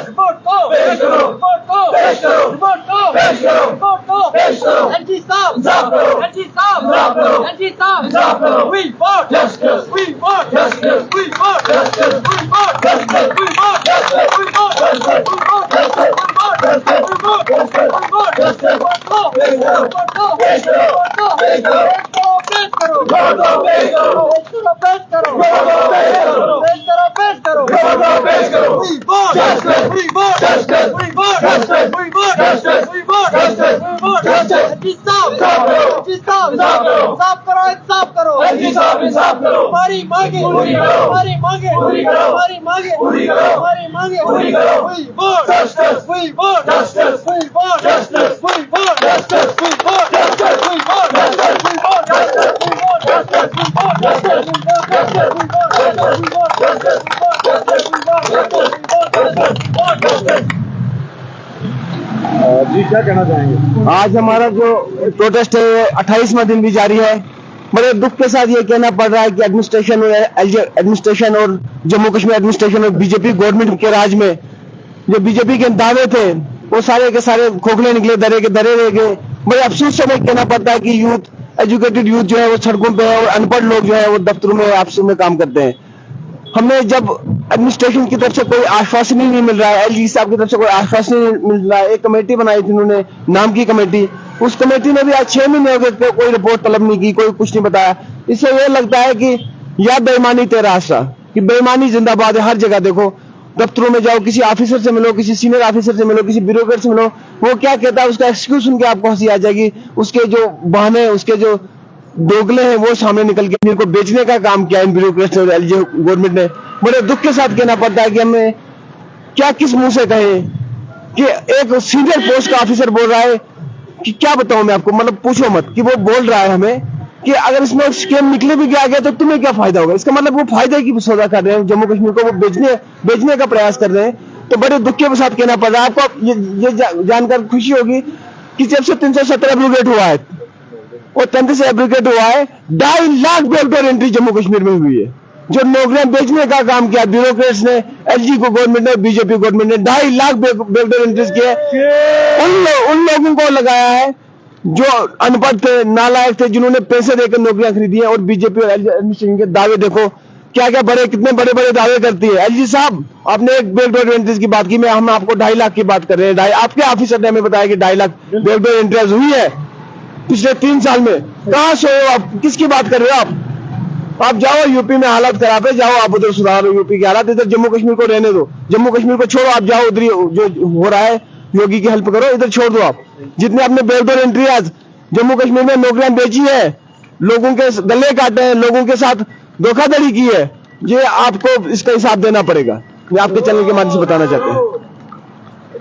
Report को पेश करो, रिपोर्ट को पेश करो, रिपोर्ट को पेश करो, रिपोर्ट को पेश करो। एलजी साहब इंसाफ करो, एलजी साहब इंसाफ करो, एलजी साहब इंसाफ करो। We want justice, we want justice, we want justice, we want justice, we want justice, we want justice, we want justice, we want justice, we want justice, we want justice. Report को पेश करो, report को पेश करो, report को पेश करो, पेश करो, रिपोर्ट को पेश करो, पेश करो, पेश करो, पेश करो, रिपोर्ट को पेश करो। We want justice, we want justice, we want justice, we want justice, we want justice, we want justice. LG साहब इंसाफ करो, एलजी साहब इंसाफ करो, इंसाफ करो, इंसाफ करो, एलजी साहब इंसाफ करो। हमारी मांगे पूरी करो, हमारी मांगे पूरी करो, हमारी मांगे पूरी करो, हमारी मांगे पूरी करो। We want justice, we want justice, we want justice, we want justice, we want justice, we want justice, we want justice, we want justice, we want justice, we want justice, we want justice, we want justice, we want justice, we want justice, we want justice. जी क्या कहना चाहेंगे? आज हमारा जो protest है 28वां दिन भी जारी है। बड़े दुख के साथ ये कहना पड़ रहा है कि एडमिनिस्ट्रेशन और जम्मू कश्मीर एडमिनिस्ट्रेशन और बीजेपी गवर्नमेंट के राज में जो बीजेपी के दावे थे वो सारे के सारे खोखले निकले, दरे के दरे रह गए। बड़े अफसोस से हमें कहना पड़ता है कि यूथ, एजुकेटेड यूथ जो है वो सड़कों पे है और अनपढ़ लोग जो है वो दफ्तरों में आपस में काम करते हैं। हमें जब एडमिनिस्ट्रेशन की तरफ से कोई आश्वासन नहीं मिल रहा है, एलजी साहब की तरफ से कोई आश्वासन नहीं मिल रहा है। एक कमेटी बनाई थी उन्होंने, नाम की कमेटी, उस कमेटी ने भी आज 6 महीने हो गए कोई रिपोर्ट तलब नहीं की, कोई कुछ नहीं बताया। इससे ये लगता है कि या बेईमानी तेरा आशा, कि बेईमानी जिंदाबाद है। हर जगह देखो, दफ्तरों में जाओ, किसी ऑफिसर से मिलो, किसी सीनियर ऑफिसर से मिलो, किसी ब्यूरोक्रेट से मिलो, वो क्या कहता है उसका एक्सक्यूज सुन के आपको हंसी आ जाएगी। उसके जो बहाने, उसके जो दोगले हैं वो सामने निकल के इनको बेचने का काम किया इन ब्यूरोक्रेट्स और एलजी गवर्नमेंट ने। बड़े दुख के साथ कहना पड़ता है कि हमें क्या किस मुंह से कहें कि एक सीनियर पोस्ट का ऑफिसर बोल रहा है कि क्या बताऊं मैं आपको, मतलब पूछो मत, कि वो बोल रहा है हमें कि अगर इसमें स्कैम निकले भी गया तो तुम्हें क्या फायदा होगा। इसका मतलब वो फायदे की सौदा कर रहे हैं, जम्मू कश्मीर को वो बेचने का प्रयास कर रहे हैं। तो बड़े दुख के साथ कहना पड़ रहा है। आपको ये जानकर खुशी होगी कि जब से 317 एब्रोगेट हुआ है और 33 एब्रोगेट हुआ है, 2.5 लाख बैकडोर एंट्री जम्मू कश्मीर में हुई है। जो नौकरियां बेचने का काम किया ब्यूरोक्रेट्स ने, एलजी को गवर्नमेंट ने, बीजेपी गवर्नमेंट ने 2.5 लाख बैकडोर एंट्रीज किए। उन लोगों को लगाया है जो अनपढ़ थे, नालायक थे, जिन्होंने पैसे देकर नौकरियां खरीदी हैं। और बीजेपी और एडमिनिस्ट्रेशन के दावे देखो क्या क्या कितने बड़े बड़े दावे करती है। एलजी साहब, आपने एक बैकडोर एंट्रीज की बात की, हम आपको 2.5 लाख की बात कर रहे हैं। आपके ऑफिसर ने हमें बताया कि 2.5 लाख बैकडोर एंट्रीज हुई है पिछले 3 साल में। कहां से हो आप, किसकी बात कर रहे हो आप जाओ यूपी में हालत खराब है, जाओ आप उधर सुधारो यूपी की हालत, इधर जम्मू कश्मीर को रहने दो, जम्मू कश्मीर को छोड़ो, आप जाओ उधर जो हो रहा है योगी की हेल्प करो, इधर छोड़ दो। आप जितने आपने बैकडोर एंट्री आज जम्मू कश्मीर में नौकरियां बेची है, लोगों के गले काटे हैं, लोगों के साथ धोखाधड़ी की है, ये आपको इसका हिसाब देना पड़ेगा। मैं आपके चैनल के माध्यम से बताना चाहते हैं।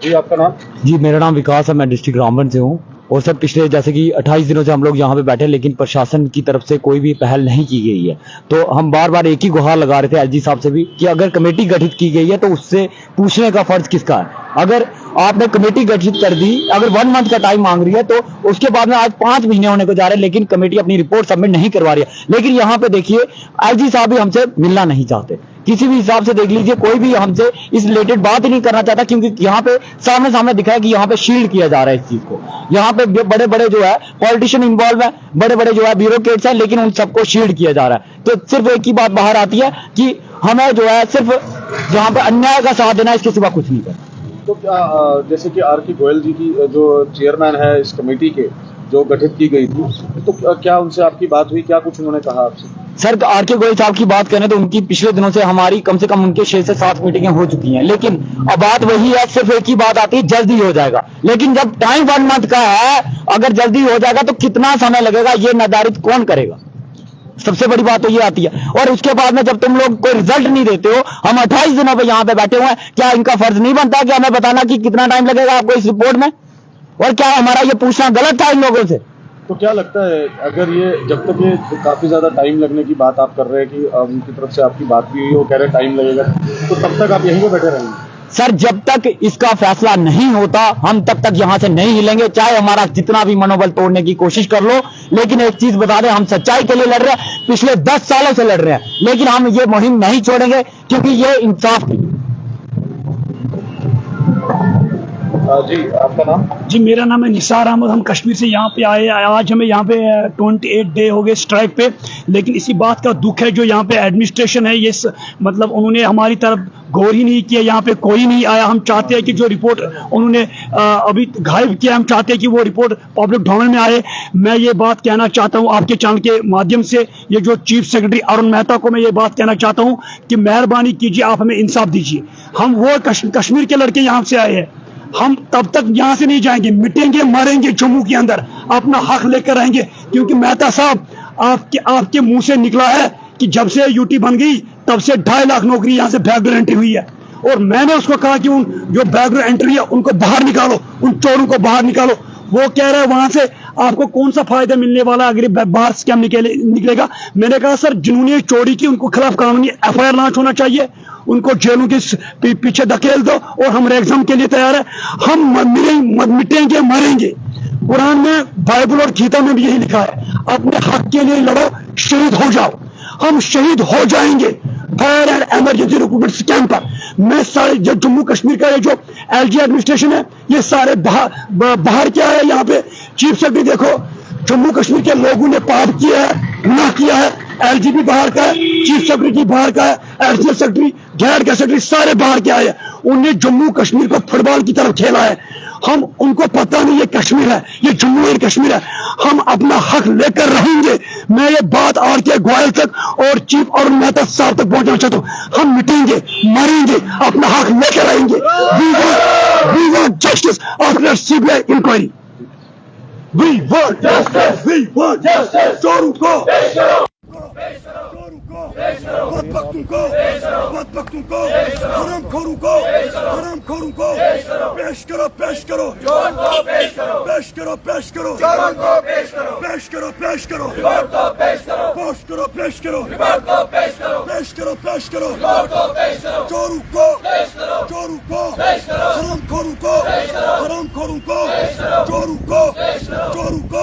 जी आपका नाम? जी मेरा नाम विकास है, मैं डिस्ट्रिक्ट रामबन से हूँ। और सर पिछले जैसे कि 28 दिनों से हम लोग यहाँ पे बैठे, लेकिन प्रशासन की तरफ से कोई भी पहल नहीं की गई है। तो हम बार बार एक ही गुहार लगा रहे थे एलजी साहब से भी कि अगर कमेटी गठित की गई है तो उससे पूछने का फर्ज किसका है। अगर आपने कमेटी गठित कर दी, अगर 1 मंथ का टाइम मांग रही है, तो उसके बाद में आज 5 महीने होने को जा रहे हैं, लेकिन कमेटी अपनी रिपोर्ट सबमिट नहीं करवा रही है। लेकिन यहाँ पे देखिए एलजी साहब भी हमसे मिलना नहीं चाहते, किसी भी हिसाब से देख लीजिए, कोई भी हमसे इस रिलेटेड बात ही नहीं करना चाहता, क्योंकि यहाँ पे सामने दिखा है कि यहाँ पे शील्ड किया जा रहा है इस चीज को। यहाँ पे बड़े बड़े जो है पॉलिटिशियन इन्वॉल्व है, बड़े बड़े जो है ब्यूरोक्रेट्स हैं, लेकिन उन सबको शील्ड किया जा रहा है। तो सिर्फ एक ही बात बाहर आती है कि हमें जो है सिर्फ जहाँ पे अन्याय का साथ देना, इसके सिवा कुछ नहीं करना। तो क्या जैसे कि आर के गोयल जी की जो चेयरमैन है इस कमेटी के, जो गठित की गई थी, तो क्या उनसे आपकी बात हुई, क्या कुछ उन्होंने कहा आपसे? सर आर के गोयल साहब की बात करें तो उनकी पिछले दिनों से हमारी कम से कम उनके 6 से 7 मीटिंगें हो चुकी हैं, लेकिन अब बात वही है, सिर्फ एक ही बात आती है, जल्दी हो जाएगा। लेकिन जब टाइम 1 मंथ का है, अगर जल्दी हो जाएगा तो कितना समय लगेगा, ये निर्धारित कौन करेगा। सबसे बड़ी बात तो ये आती है। और उसके बाद में जब तुम लोग कोई रिजल्ट नहीं देते हो, हम 28 दिनों पे यहाँ पे बैठे हुए हैं, क्या इनका फर्ज नहीं बनता कि हमें बताना कि कितना टाइम लगेगा आपको इस रिपोर्ट में? और क्या हमारा ये पूछना गलत था इन लोगों से? तो क्या लगता है, अगर ये जब तक ये काफी ज्यादा टाइम लगने की बात आप कर रहे हैं कि उनकी तरफ से आपकी बात भी हुई, वो कह रहे टाइम लगेगा, तो तब तक आप यहीं पे बैठे रहेंगे? सर जब तक इसका फैसला नहीं होता हम तब तक यहां से नहीं हिलेंगे, चाहे हमारा जितना भी मनोबल तोड़ने की कोशिश कर लो। लेकिन एक चीज बता दें, हम सच्चाई के लिए लड़ रहे हैं, पिछले 10 सालों से लड़ रहे हैं, लेकिन हम ये मुहिम नहीं छोड़ेंगे, क्योंकि ये इंसाफ की। जी आपका नाम? जी मेरा नाम है निसार अहमद। हम कश्मीर से यहाँ पे आए। आज हमें यहाँ पे 28 डे हो गए स्ट्राइक पे। लेकिन इसी बात का दुख है जो यहाँ पे एडमिनिस्ट्रेशन है ये मतलब उन्होंने हमारी तरफ गौर ही नहीं किया। यहाँ पे कोई नहीं आया। हम चाहते हैं कि जो रिपोर्ट उन्होंने अभी गायब किया, हम चाहते हैं कि वो रिपोर्ट पब्लिक डोमेन में आए। मैं ये बात कहना चाहता हूँ आपके चैनल के माध्यम से, ये जो चीफ सेक्रेटरी अरुण मेहता को मैं ये बात कहना चाहता हूँ कि मेहरबानी कीजिए, आप हमें इंसाफ दीजिए। हम वो कश्मीर के लड़के यहाँ से आए हैं, हम तब तक यहाँ से नहीं जाएंगे, मिटेंगे मरेंगे जम्मू के अंदर, अपना हक लेकर आएंगे। क्योंकि मेहता साहब आपके मुंह से निकला है कि जब से यूटी बन गई तब से 2.5 लाख नौकरी यहाँ से बैकडोर एंट्री हुई है। और मैंने उसको कहा कि उन जो बैकडोर एंट्री है उनको बाहर निकालो, उन चोरों को बाहर निकालो। वो कह रहा है वहां से आपको कौन सा फायदा मिलने वाला अगर ये बाहर स्कैम निकलेगा। मैंने कहा सर जिन्होंने चोरी की उनको खिलाफ कानूनी FIR लॉन्च होना चाहिए, उनको जेलों के पीछे धकेल दो और हम एग्जाम के लिए तैयार है। हम मिटेंगे मरेंगे। कुरान में, बाइबल और गीता में भी यही लिखा है, अपने हक के लिए लड़ो, शहीद हो जाओ। हम शहीद हो जाएंगे fire and emergency recruitment scam पर। मैं सारे जो जम्मू कश्मीर का ये जो LG एडमिनिस्ट्रेशन है ये सारे बाहर क्या है। यहाँ पे चीफ सेक्रेटरी देखो, जम्मू कश्मीर के लोगों ने पाप किया है, गुनाह किया है। LG भी बाहर का है, चीफ सेक्रेटरी बाहर का है, एडिशनल सेक्रेटरी, गैर सेक्रेटरी सारे बाहर के आए हैं। उन्हें जम्मू कश्मीर को फुटबॉल की तरफ खेला है। हम उनको पता नहीं ये कश्मीर है, ये जम्मू एंड कश्मीर है। हम अपना हक लेकर रहेंगे। मैं ये बात RK गोयल तक और चीफ अरुण मेहता साहब तक पहुंचाना चाहता हूं। हम मिटेंगे मरेंगे, अपना हक लेकर आएंगे। We want justice after CBI inquiry. We want justice. We want justice. चोरों को बदबख्तों हरामखोरों को पेश करो पेश करो पेश करो पेश करो पेश करो पेश करो पोस्ट करो पेश करो पेश करो चोरों को हरामखोरों को चोरों को